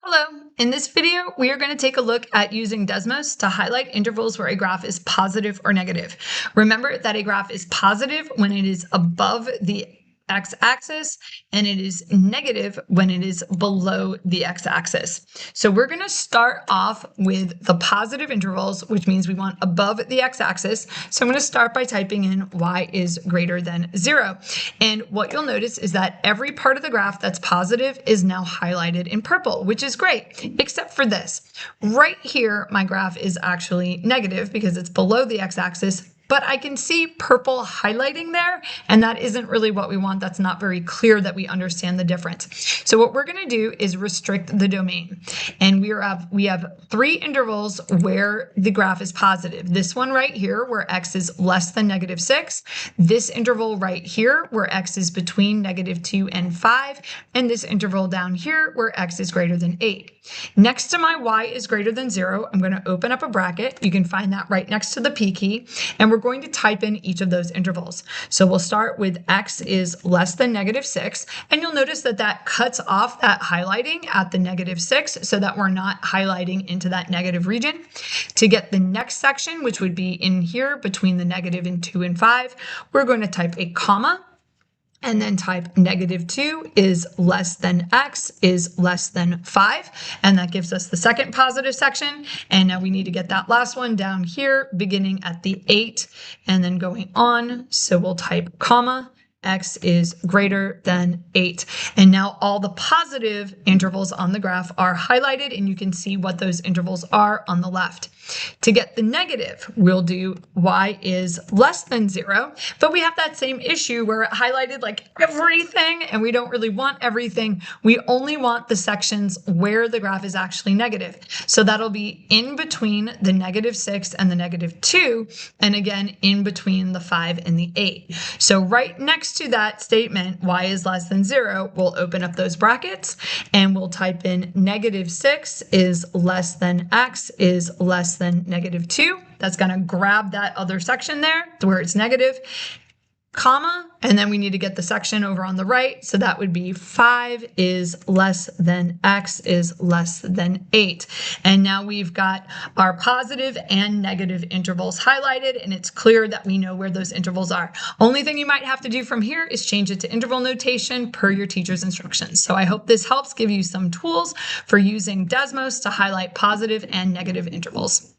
Hello. In this video, we are going to take a look at using Desmos to highlight intervals where a graph is positive or negative. Remember that a graph is positive when it is above the x-axis and it is negative when it is below the x-axis. So we're going to start off with the positive intervals, which means we want above the x-axis. So I'm going to start by typing in y is greater than 0. And what you'll notice is that every part of the graph that's positive is now highlighted in purple, which is great, except for this. Right here, my graph is actually negative because it's below the x-axis, but I can see purple highlighting there, and that isn't really what we want. That's not very clear that we understand the difference. So what we're going to do is restrict the domain. And we have three intervals where the graph is positive. This one right here where x is less than -6. This interval right here where x is between -2 and 5. And this interval down here where x is greater than 8. Next to my y is greater than 0, I'm going to open up a bracket. You can find that right next to the P key. And we're going to type in each of those intervals. So we'll start with x is less than -6. And you'll notice that that cuts off that highlighting at the -6 so that we're not highlighting into that negative region. To get the next section, which would be in here between the -2 and 5, we're going to type a comma. And then type -2 is less than x is less than 5. And that gives us the second positive section. And now we need to get that last one down here, beginning at the 8 and then going on. So we'll type comma. X is greater than 8. And now all the positive intervals on the graph are highlighted, and you can see what those intervals are on the left. To get the negative, we'll do y is less than 0, but we have that same issue where it highlighted like everything, and we don't really want everything. We only want the sections where the graph is actually negative. So that'll be in between the -6 and the -2, and again, in between the 5 and the 8. So right next to that statement, y is less than 0, we'll open up those brackets and we'll type in -6 is less than x is less than -2. That's going to grab that other section there to where it's negative, comma, and then we need to get the section over on the right. So that would be 5 is less than x is less than 8. And now we've got our positive and negative intervals highlighted, and it's clear that we know where those intervals are. Only thing you might have to do from here is change it to interval notation per your teacher's instructions. So I hope this helps give you some tools for using Desmos to highlight positive and negative intervals.